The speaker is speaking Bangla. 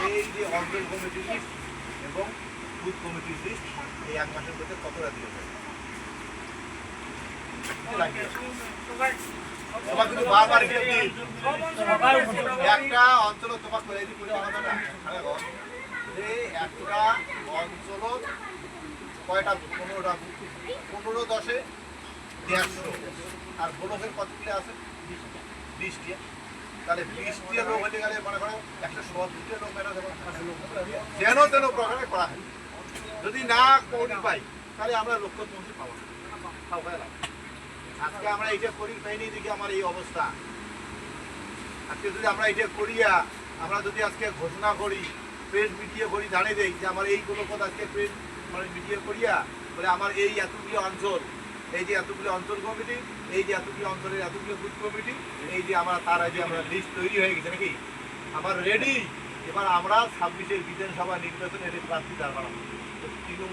এই যে অঞ্চল কমিটির লিস্ট এবং বুথ কমিটির লিস্ট এই 1 মাসের মধ্যে কতটা দিয়েছে? তোমার কিন্তু বারবার একটা অঞ্চল তোমার করে দিই যে একটা অঞ্চল কয়টা 15টা 15-10-এ 150 আর বোনসের কতগুলি আছে 20টি। তাহলে 20টি লোক হতে গেলে মনে করো 170টি লোক মেনে যেন তেন প্রকারে করা হয়। যদি না করি পাই তাহলে আমরা লক্ষ্য পৌঁছে পাবো না। আজকে আমরা এটা করি পাইনি দেখি আমার এই অবস্থা। আজকে যদি আমরা এটা করিয়া আমরা যদি আজকে ঘোষণা করি, প্রেস মিডিয়া করি, জানিয়ে দেই যে আমার এইগুলো কথা আজকে প্রেস মানে মিডিয়া করিয়া বলে আমার এই এতগুলি অঞ্চল, এই যে এতগুলি অঞ্চল কমিটি, এই যে এতগুলি অঞ্চলের এতগুলি বুথ কমিটি, এই যে আমরা তার আগে আমরা লিস্ট তৈরি হয়ে গেছে নাকি আমার রেডি। এবার আমরা 26-এর বিধানসভা নির্বাচনে প্রার্থী দাঁড় বাড়াবো।